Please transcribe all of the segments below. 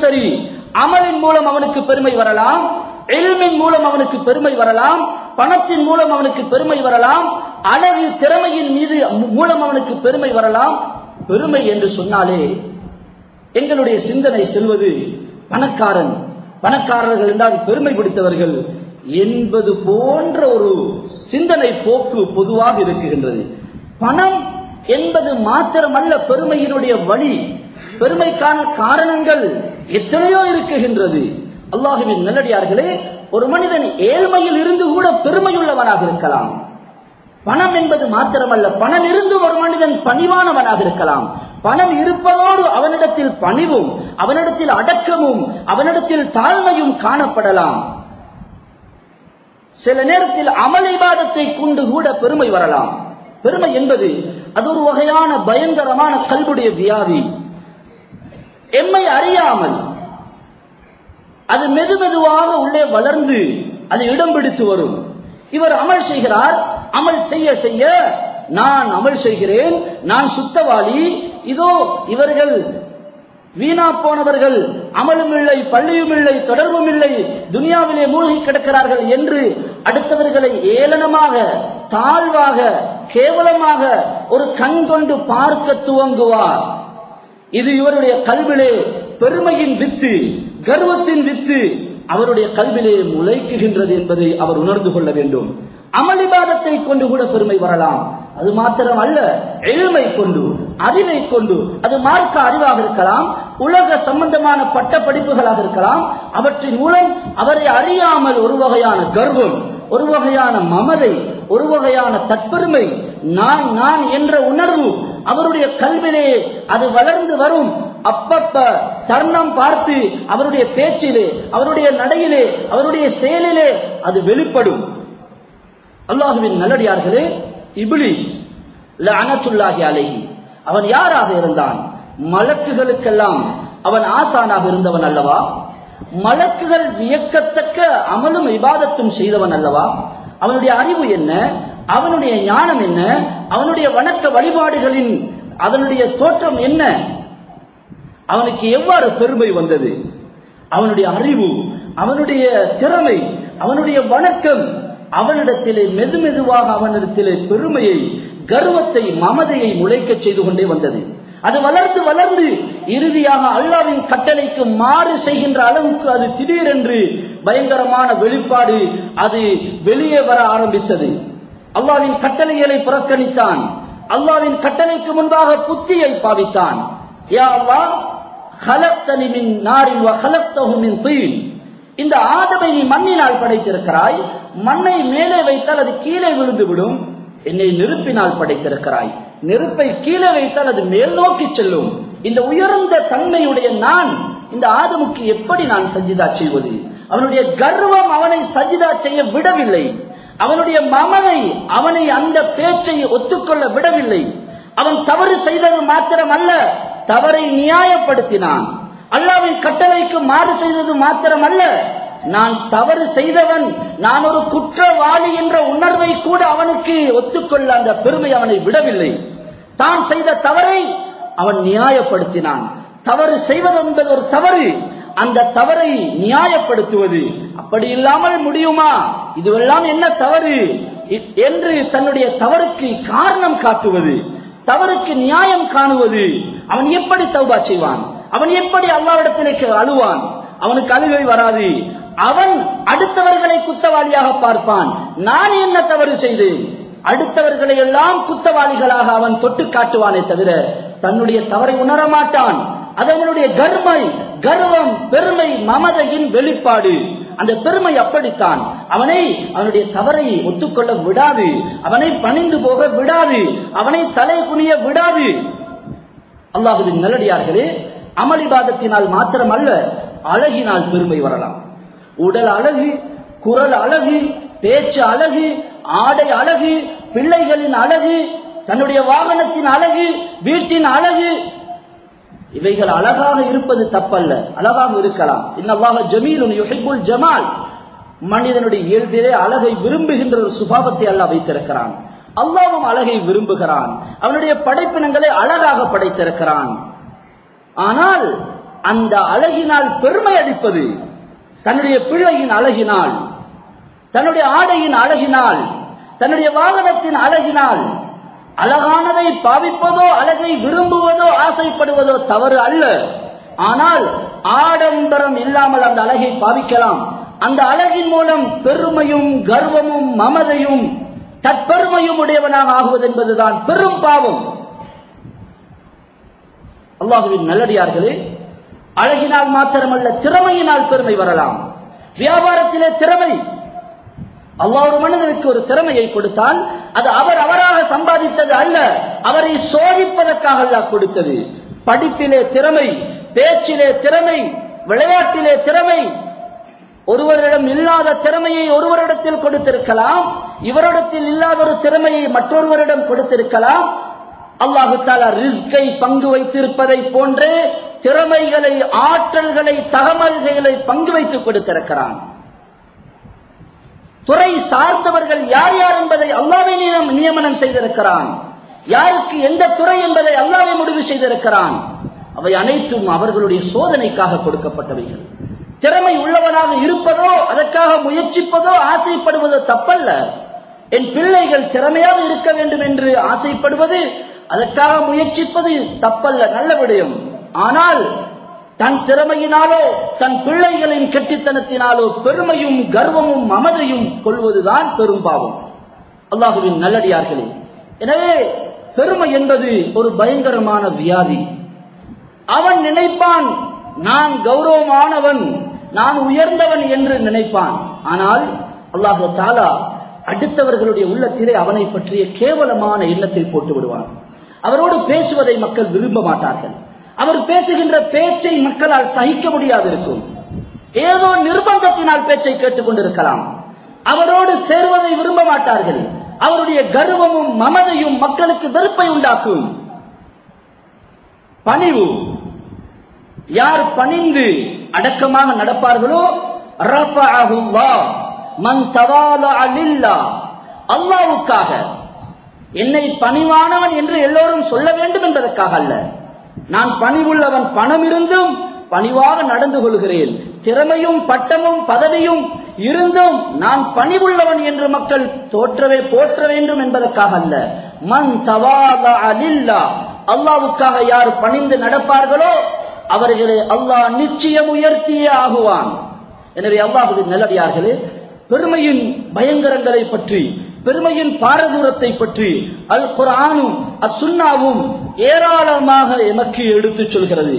சரி, அமலின் மூலம் அவனுக்கு பெருமை வரலாம், இல்மின் மூலம் அவனுக்கு பெருமை வரலாம், பணத்தின் மூலம் அவனுக்கு பெருமை வரலாம், அழகு திறமையின் மீது மூலம் அவனுக்கு பெருமை வரலாம். பெருமை என்று சொன்னாலே எங்களுடைய சிந்தனை செல்வது பணக்காரர்கள் என்றால் பெருமை பிடித்தவர்கள் என்பது போன்ற ஒரு சிந்தனை போக்கு பொதுவாக இருக்குகின்றது. பணம் என்பது மாத்திரமல்ல பெருமையினுடைய வழி, பெருமைக்கான காரணங்கள் எத்தனையோ இருக்குகின்றது. அல்லாஹ்வின் நல்லடியார்களே, ஒரு மனிதன் ஏழ்மையில் இருந்து கூட பெருமையுள்ளவனாக இருக்கலாம். பணம் என்பது மாத்திரமல்ல, பணம் இருந்து ஒரு மனிதன் பணிவானவனாக இருக்கலாம். பணம் இருப்பதோடு அவனிடத்தில் பணிவும், அவனிடத்தில் அடக்கமும், அவனிடத்தில் தாழ்மையும் காணப்படலாம். சில நேரத்தில் அமல் இபாதத்தை கொண்டு கூட பெருமை வரலாம். பெருமை என்பது அது ஒரு வகையான பயங்கரமான கல்புடைய வியாதி. எம்மை அறியாமல் அது மெதுமெதுவாக உள்ளே வளர்ந்து அது இடம் பிடித்து வரும். இவர் அமல் செய்கிறார், அமல் செய்ய செய்ய நான் அமல் செய்கிறேன், நான் சுத்தவாளி, இதோ இவர்கள் வீணா போனவர்கள், அமலும் இல்லை, பள்ளியும் இல்லை, தொடர்பும் இல்லை, துனியாவிலே மூழ்கி கிடக்கிறார்கள் என்று அடுத்தவர்களை ஏளனமாக, தாழ்வாக, கேவலமாக ஒரு கண் கொண்டு பார்க்க துவங்குவார். இது இவருடைய கல்விலே பெருமையின் வித்து, கர்வத்தின் வித்து அவருடைய கல்விலே முளைக்குகின்றது என்பதை அவர் உணர்ந்து கொள்ள வேண்டும். அமளிபாதத்தை கொண்டு கூட பெருமை வரலாம். அது மாத்திரம் அல்ல, எளிமை கொண்டு, அறிவை கொண்டு, அது மார்க்க அறிவாக இருக்கலாம், உலக சம்பந்தமான பட்ட படிப்புகளாக இருக்கலாம். அவற்றின் மூலம் அவரை அறியாமல் ஒரு வகையான கர்வம், ஒரு வகையான மமதை, ஒரு வகையான தற்பெருமை, நான் என்ற உணர்வு அவருடைய கல்விலே அது வளர்ந்து வரும். அப்பப்ப தருணம் பார்த்து அவருடைய பேச்சிலே, அவருடைய நடையிலே, அவருடைய செயலிலே அது வெளிப்படும். அல்லாஹுவின் நல்லடியார்களே, இப்லீஸ் லஅனத்துல்லாஹி அலைஹி அவன் யாராக இருந்தான்? மலக்குகளுக்கெல்லாம் அவன் ஆசானாக இருந்தவன் அல்லவா? மலக்குகள் வியக்கத்தக்க அமலும் இபாதத்தும் செய்தவன் அல்லவா? அவனுடைய அறிவு என்ன? அவனுடைய ஞானம் என்ன? அவனுடைய வணக்க வழிபாடுகளின் அதனுடைய தோற்றம் என்ன? அவனுக்கு எவ்வாறு பெருமை வந்தது? அவனுடைய அறிவு, அவனுடைய திறமை, அவனுடைய வணக்கம் அவனிடத்திலே மெதுமெதுவாக அவனிடத்திலே பெருமையை, கர்வத்தை, மமதையை முளைக்க செய்து கொண்டே வந்தது. அது வளர்ந்து வளர்ந்து இறுதியாக அல்லாஹ்வின் கட்டளைக்கு மாறு செய்கின்ற அளவுக்கு அது திடீரென்று பயங்கரமான வெளிப்பாடு அது வெளியே வர ஆரம்பித்தது. அல்லாஹ்வின் கட்டளைகளை புறக்கணித்தான். அல்லாஹ்வின் கட்டளைக்கு முன்பாக புத்தியை பாவித்தான். யா அல்லாஹ், خلقتني من نار وخلقته من طين. இந்த ஆதமை நீ மண்ணினால் படைத்திருக்கிறாய், மண்ணை மேலே வைத்தால் அது கீழே விழுந்து விடும். என்னை நெருப்பினால் படைத்திருக்கிறாய், நெருப்பை கீழே வைத்தால் அது மேல் நோக்கி செல்லும். இந்த உயர்ந்த தன்மையுடைய நான் இந்த ஆதமுக்கு எப்படி நான் சஜிதா செய்வது? அவனுடைய கர்வம் அவனை சஜிதா செய்ய விடவில்லை. அவனுடைய மமதை அவனை அந்த பேச்சை ஒத்துக்கொள்ள விடவில்லை. அவன் தவறு செய்தது மாத்திரம் அல்ல, தவறை நியாயப்படுத்தினான். அல்லாஹ்வின் கட்டளைக்கு மாறு செய்தது மாத்திரம் அல்ல, நான் தவறு செய்தவன், நான் ஒரு குற்றவாளி என்ற உணர்வை கூட அவனுக்கு ஒத்துக்கொள்ள அந்த பெருமை அவனை விடவில்லை. தான் செய்த தவறை அவன் நியாயப்படுத்தினான். தவறு செய்வது என்பது ஒரு தவறு, அந்த தவறை நியாயப்படுத்துவது. அப்படி இல்லாமல் முடியுமா? இதுவெல்லாம் என்ன தவறு என்று தன்னுடைய தவறுக்கு காரணம் காட்டுவது, தவறுக்கு நியாயம் காணுவது. அவன் எப்படி தௌபா செய்வான்? அவன் எப்படி அல்லாஹ்விடத்திலே அழுவான்? அவனுக்கு அழுகை வராது. அவன் அடுத்தவர்களை குற்றவாளியாக பார்ப்பான். நான் என்ன தவறு செய்தேன்? அடுத்தவர்களை எல்லாம் குற்றவாளிகளாக அவன் தொட்டு காட்டுவானே தவிர தன்னுடைய தவறை உணர மாட்டான். அது அவனுடைய கர்வம், பெருமை, மமதையின் வெளிப்பாடு. அந்த பெருமை அப்படித்தான் அவனை அவனுடைய தவறை ஒத்துக்கொள்ள விடாது, அவனை பணிந்து போக விடாது, அவனை தலை குனிய விடாது. அல்லாஹ்வின் நல்லடியார்களே, அமளிபாதத்தினால் மாத்திரம் அல்ல, அழகினால் பெருமை வரலாம். உடல் அழகு, குரல் அழகு, பேச்சு அழகு, ஆடை அழகு, பிள்ளைகளின் அழகு, தன்னுடைய வாகனத்தின் அழகு, வீட்டின் அழகு, இவைகள் அழகாக இருப்பது தப்பல்ல, அழகாக இருக்கலாம். இன்னல்லாஹ ஜமீலுன் யுஹிப்புல் ஜமால். மனிதனுடைய இயல்பிலே அழகை விரும்புகின்ற ஒரு சுபாவத்தை அல்லாஹ் வைத்திருக்கிறான். அல்லாஹ்வும் அழகை விரும்புகிறான். அவனுடைய படைப்பினங்களை அழகாக படைத்திருக்கிறான். ஆனால் அந்த அழகினால் பெருமை அளிப்பது, தன்னுடைய பிள்ளையின் அழகினால், தன்னுடைய ஆடையின் அழகினால், தன்னுடைய வாகனத்தின் அழகினால், அழகானதை பாவிப்பதோ அழகை விரும்புவதோ ஆசைப்படுவதோ தவறு அல்ல. ஆனால் ஆடம்பரம் இல்லாமல் அந்த அழகை பாவிக்கலாம். அந்த அழகின் மூலம் பெருமையும் கர்வமும் மமதையும் தற்பெருமையும் உடையவனாக ஆகுவது என்பதுதான் பெரும் பாவம். அல்லாஹ்வின் நல்லடியார்களே, அழகினால் மாத்திரமல்ல, திறமையினால் பெருமை வரலாம். வியாபாரத்திலே திறமை, அல்லாஹ் ஒரு மனிதனுக்கு ஒரு திறமையை கொடுத்தால் அது அவராக சம்பாதித்தது அல்ல, அவரை சோதிப்பதற்காக அல்லாஹ் கொடுத்தது. படிப்பிலே திறமை, பேச்சிலே திறமை, விளையாட்டிலே திறமை. ஒருவரிடம் இல்லாத திறமையை ஒருவரிடத்தில் கொடுத்திருக்கலாம், இவரிடத்தில் இல்லாத ஒரு திறமையை மற்றொருவரிடம் கொடுத்திருக்கலாம். அல்லாஹு தஆலா ரிஸ்கை பங்கு வைத்திருப்பதை போன்றே திறமைகளை, ஆற்றல்களை, தகவல்களை பங்கு வைத்து கொடுத்திருக்கிறான். துறை சார்ந்தவர்கள் யார் யார் என்பதை அல்லாஹ்வே நியமனம் செய்திருக்கிறான். யாருக்கு எந்த துறை என்பதை அல்லாஹ்வே முடிவு செய்திருக்கிறான். அவை அனைத்தும் அவர்களுடைய சோதனைக்காக கொடுக்கப்பட்டவைகள். திறமை உள்ளவனாக இருப்பதோ, அதற்காக முயற்சிப்பதோ, ஆசைப்படுவதோ தப்பல்ல. என் பிள்ளைகள் திறமையாக இருக்க வேண்டும் என்று ஆசைப்படுவது, அதற்காக முயற்சிப்பது தப்பல்ல, நல்ல விடயம். ஆனால் தன் திறமையினாலோ தன் பிள்ளைகளின் கெட்டித்தனத்தினாலோ பெருமையும் கர்வமும் மமதையும் கொள்வதுதான் பெரும் பாவம். அல்லாஹ்வின் நல்லடியார்களே, எனவே பெருமை என்பது ஒரு பயங்கரமான வியாதி. அவன் நினைப்பான் நான் கௌரவமானவன், நான் உயர்ந்தவன் என்று நினைப்பான். ஆனால் அல்லாஹ் தஆலா அடுத்தவர்களுடைய உள்ளத்திலே அவனை பற்றிய கேவலமான எண்ணத்தை போட்டு விடுவான். அவரோடு பேசுவதை மக்கள் விரும்ப மாட்டார்கள். அவர் பேசுகின்ற பேச்சை மக்களால் சகிக்க முடியாது இருக்கும். ஏதோ நிர்பந்தத்தினால் பேச்சை கேட்டுக் கொண்டிருக்கலாம். அவரோடு சேர்வதை விரும்ப மாட்டார்கள். அவருடைய கர்வமும் மமதையும் மக்களுக்கு வெறுப்பை உண்டாக்கும். பணிவு, யார் பணிந்து அடக்கமாக நடப்பார்களோ, ரஃபஅஹுல்லாஹ் மன் தவாலஅ லில்லாஹ், அல்லாஹ்வுக்காக, என்னை பணிவானவன் என்று எல்லோரும் சொல்ல வேண்டும் என்பதற்காக அல்ல. நான் பணிவுள்ளவன், பணம் இருந்தும் பணிவாக நடந்து கொள்கிறேன், திறமையும் பட்டமும் பதவியும் இருந்தும் நான் பணிவுள்ளவன் என்று மக்கள் போற்ற வேண்டும் என்பதற்காக அல்ல. மன் தவாலஅ லில்லாஹ், அல்லாஹ்வுக்காக யார் பணிந்து நடப்பார்களோ அவர்களை அல்லாஹ் நிச்சயம் உயர்த்தியே ஆகுவான். எனவே அல்லாஹ்வின் நல்லடியார்களே, பெருமையின் பயங்கரங்களை பற்றி, பெருமையின் பாரதூரத்தை பற்றி அல் குர்ஆனும் அஸ்ஸுன்னாவும் ஏராளமாக எமக்கு எடுத்துச் சொல்கிறது.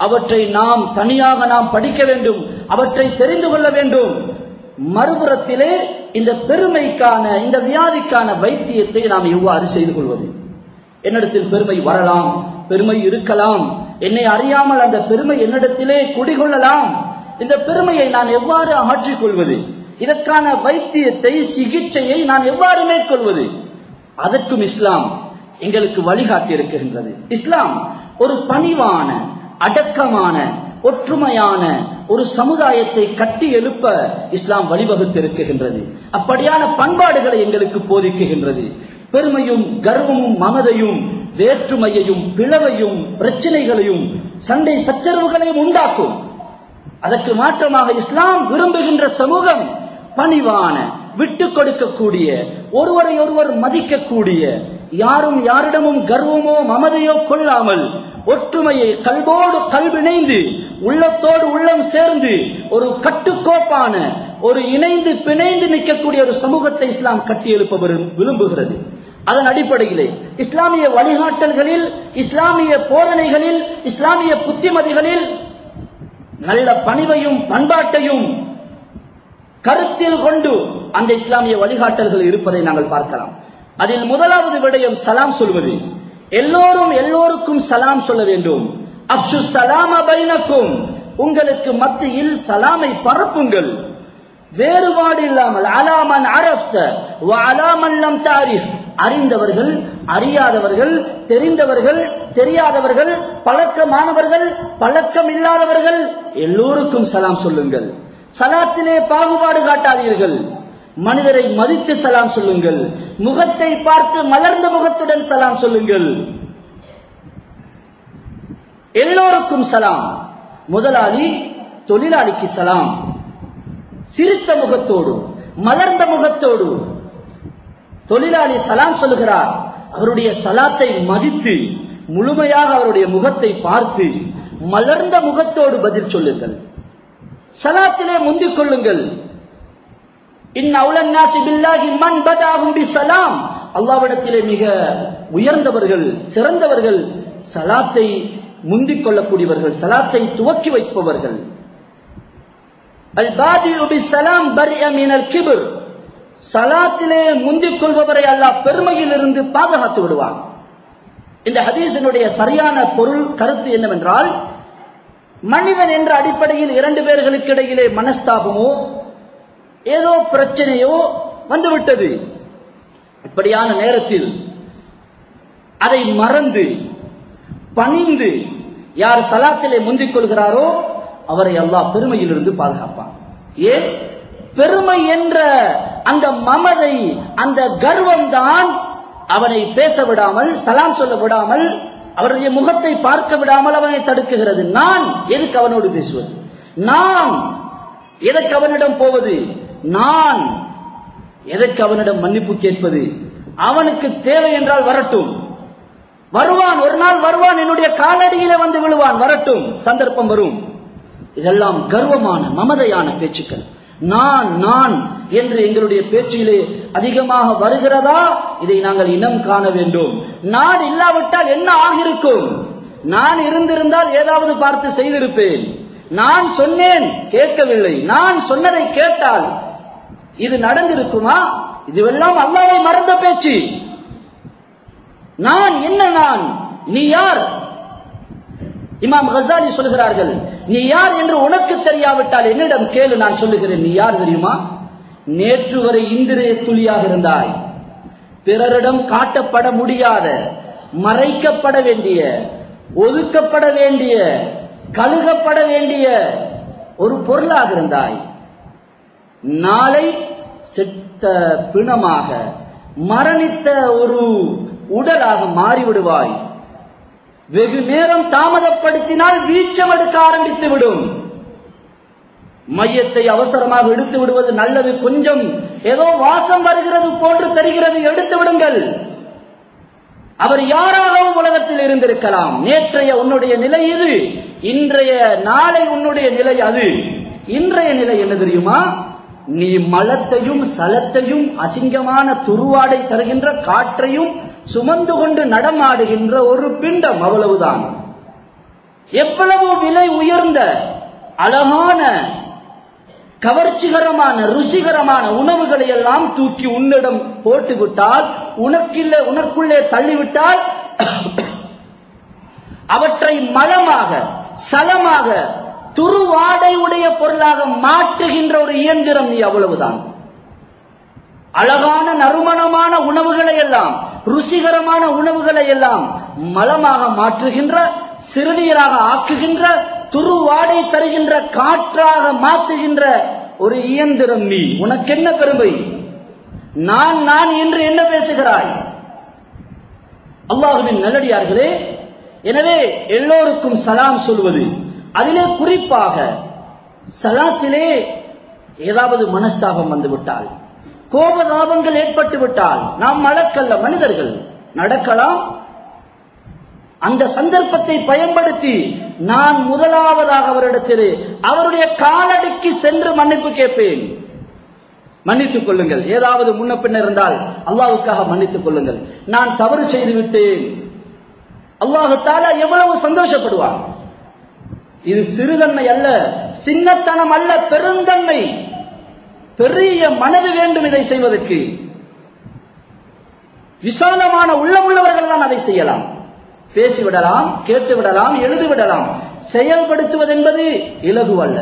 அவற்றை நாம் தனியாக படிக்க வேண்டும், அவற்றை தெரிந்து கொள்ள வேண்டும். மறுபுறத்திலே இந்த பெருமைக்கான, இந்த வியாதிக்கான வைத்தியத்தை நாம் எவ்வாறு செய்து கொள்வது? என்னிடத்தில் பெருமை வரலாம், பெருமை இருக்கலாம், என்னை அறியாமல் அந்த பெருமை என்னிடத்திலே குடிகொள்ளலாம். இந்த பெருமையை நான் எவ்வாறு அகற்றிக் கொள்வது? இதற்கான வைத்தியத்தை, சிகிச்சையை நான் எவ்வாறு மேற்கொள்வது? அதற்கும் இஸ்லாம் எங்களுக்கு வழிகாட்டி இருக்கின்றது. இஸ்லாம் ஒரு பணிவான, அடக்கமான, ஒற்றுமையான ஒரு சமுதாயத்தை கட்டி எழுப்ப இஸ்லாம் வழிவகுத்து இருக்கின்றது. அப்படியான பண்பாடுகளை எங்களுக்கு போதிக்குகின்றது. பெருமையும் கர்வமும் மமதையும் வேற்றுமையையும் பிளவையும் பிரச்சனைகளையும் சண்டை சச்சரவுகளையும் உண்டாக்கும். அதற்கு மாற்றமாக இஸ்லாம் விரும்புகின்ற சமூகம் பணிவான, விட்டு கொடுக்கக்கூடிய, ஒருவரை ஒருவர் மதிக்கக்கூடிய, யாரும் யாரிடமும் கர்வமோ மமதையோ கொள்ளாமல் ஒற்றுமையை கல்வோடு கல்விணைந்து, உள்ளத்தோடு உள்ளம் சேர்ந்து ஒரு கட்டுக்கோப்பான, ஒரு இணைந்து பிணைந்து நிற்கக்கூடிய ஒரு சமூகத்தை இஸ்லாம் கட்டி எழுப்ப விரும்புகிறது. அதன் அடிப்படையிலே இஸ்லாமிய வழிகாட்டல்களில், இஸ்லாமிய போதனைகளில், இஸ்லாமிய புத்திமதிகளில் நல்ல பணிவையும் பண்பாட்டையும் கருத்தில் கொண்டு அந்த இஸ்லாமிய வழிகாட்டல்கள் இருப்பதை நாங்கள் பார்க்கலாம். அதில் முதலாவது விடயம் சலாம் சொல்வது. எல்லோரும் எல்லோருக்கும் சலாம் சொல்ல வேண்டும். அப்ஷு சலாம பைனக்கும், உங்களுக்கு மத்தியில் சலாமை பரப்புங்கள், வேறுபாடு இல்லாமல். அலாமன் அரஃப்த வ அலாமன் லம் தாரிஃப், அறிந்தவர்கள், அறியாதவர்கள், தெரிந்தவர்கள், தெரியாதவர்கள், பழக்கமானவர்கள், பழக்கம் இல்லாதவர்கள், எல்லோருக்கும் சலாம் சொல்லுங்கள். சலாத்திலே பாகுபாடு காட்டாதீர்கள். மனிதரை மதித்து சலாம் சொல்லுங்கள். முகத்தை பார்த்து மலர்ந்த முகத்துடன் சலாம் சொல்லுங்கள். எல்லோருக்கும் சலாம். முதலாளி தொழிலாளிக்கு சலாம், சிரித்த முகத்தோடு மலர்ந்த முகத்தோடு தொழிலாளி சலாம் சொல்லுகிறார். அவருடைய சலாத்தை மதித்து முழுமையாக அவருடைய முகத்தை பார்த்து மலர்ந்த முகத்தோடு பதில் சொல்லுங்கள். சலாத்திலே முந்திக் கொள்ளுங்கள். அல்லாஹ்விடத்திலே மிக உயர்ந்தவர்கள், சிறந்தவர்கள் சலாத்தை முந்திக் கொள்ளக்கூடியவர்கள், சலாத்தை துவக்கி வைப்பவர்கள். சலாத்திலே முந்திக் கொள்பவரை அல்லாஹ் பெருமையில் இருந்து பாதுகாத்து விடுவான். இந்த ஹதீஸினுடைய சரியான பொருள் கருத்து என்னவென்றால், மனிதன் என்ற அடிப்படையில் இரண்டு பேர்களுக்கு இடையிலே மனஸ்தாபமோ ஏதோ பிரச்சனையோ வந்துவிட்டது. இப்படியான நேரத்தில் அதை மறந்து பணிந்து யார் சலாத்திலே முந்திக் கொள்கிறாரோ அவரை அல்லாஹ் பெருமையிலிருந்து பாதுகாப்பான். ஏன்? பெருமை என்ற அந்த மமதை, அந்த கர்வம் தான் அவனை பேச விடாமல், சலாம் சொல்ல விடாமல், அவருடைய முகத்தை பார்க்க விடாமல் அவனை தடுக்குகிறது. நான் எதுக்கு அவனோடு பேசுவது? நான் எதற்கு அவனிடம் போவது? நான் எதற்கு அவனிடம் மன்னிப்பு கேட்பது? அவனுக்கு தேவை என்றால் வரட்டும், வருவான், ஒரு நாள் வருவான், என்னுடைய காலடியிலே வந்து விழுவான், வரட்டும், சந்தர்ப்பம் வரும். இதெல்லாம் கர்வமான மமதையான பேச்சுக்கள். நான் நான் என்று எங்களுடைய பேச்சிலே அதிகமாக வருகிறதா? இதை நாங்கள் இனம் காண வேண்டும். நான் இல்லாவிட்டால் என்ன ஆகிருக்கும்? நான் இருந்திருந்தால் ஏதாவது பார்த்து செய்திருப்பேன். நான் சொன்னேன், கேட்கவில்லை. நான் சொன்னதை கேட்டால் இது நடந்திருக்குமா? இதுவெல்லாம் அல்லாஹ்வை மறந்த பேச்சு. நான் என்ன? நான் நீ யார்? இமாம் கஸாலி சொல்கிறார்கள், நீ யார் என்று உனக்கு தெரியாவிட்டால் என்னிடம் கேளு, நான் சொல்லுகிறேன். நீ யார் தெரியுமா? நேற்று வரை இந்திரிய துளியாக இருந்தாய். பிறரிடம் காட்டப்பட முடியாத, மறைக்கப்பட வேண்டிய, ஒதுக்கப்பட வேண்டிய, கழுகப்பட வேண்டிய ஒரு பொருளாக இருந்தாய். நாளை செத்த பிணமாக, மரணித்த ஒரு உடலாக மாறிவிடுவாய். வெகு நேரம் தாமதப்படுத்தினால் வீச்சம் எடுக்க ஆரம்பித்து விடும். மையத்தை அவசரமாக எடுத்து விடுவது நல்லது. கொஞ்சம் ஏதோ வாசம் வருகிறது போன்று தெரிகிறது, எடுத்து விடுங்கள். அவர் யாராகவும் உலகத்தில் இருந்திருக்கலாம். நேற்றைய உன்னுடைய நிலை இது, இன்றைய நாளை உன்னுடைய நிலை அது. இன்றைய நிலை என்ன தெரியுமா? நீ மலத்தையும் சலத்தையும் அசிங்கமான துருவாடை தருகின்ற காற்றையும் சுமந்து கொண்டு நடமாடுகின்ற ஒரு பிண்டம், அவ்வளவுதான். எவ்வளவு விலை உயர்ந்த அழகான கவர்ச்சிகரமான ருசிகரமான உணவுகளை எல்லாம் தூக்கி உன்னிடம் போட்டுவிட்டால், உனக்குள்ளே தள்ளிவிட்டால், அவற்றை மலமாக சலமாக துருவாடை உடைய பொருளாக மாற்றுகின்ற ஒரு இயந்திரம் நீ, அவ்வளவுதான். அழகான நறுமணமான உணவுகளை எல்லாம், ருசிகரமான உணவுகளை எல்லாம் மலமாக மாற்றுகின்ற, சிறுநீராக ஆக்குகின்ற, துருவாடை தருகின்ற, காற்றாக மாற்றுகின்ற ஒரு இயந்திரம் நீ. உனக்கு என்ன பெருமை? நான் நான் என்று என்ன பேசுகிறாய்? அல்லாஹ்வின் நல்லடியார்களே, எனவே எல்லோருக்கும் சலாம் சொல்வது, அதிலே குறிப்பாக சலாத்திலே ஏதாவது மனஸ்தாபம் வந்துவிட்டால், கோபதாபங்கள் ஏற்பட்டு விட்டால், நாம் மலக்கல்ல, மனிதர்கள், நடக்கலாம். அந்த சந்தர்ப்பத்தை பயன்படுத்தி நான் முதலாவதாக அவரிடத்திலே அவருடைய காலடிக்கு சென்று மன்னிப்பு கேட்பேன். மன்னித்துக் கொள்ளுங்கள். ஏதாவது முன்ன பின்ன இருந்தால் அல்லாஹ்வுக்காக மன்னித்துக் கொள்ளுங்கள். நான் தவறு செய்து விட்டேன். அல்லாஹ் தஆலா எவ்வளவு சந்தோஷப்படுவார். இது சிறுதன்மை அல்ல, சின்னத்தனம் அல்ல, பெருந்தன்மை. பெரிய மனது வேண்டும் இதை செய்வதற்கு. விசாலமான உள்ளமுள்ளவர்கள் தான் அதை செய்யலாம். பேசிவிடலாம், கேட்டுவிடலாம், எழுதிவிடலாம். செயல்படுத்துவது என்பது இலகுவல்ல.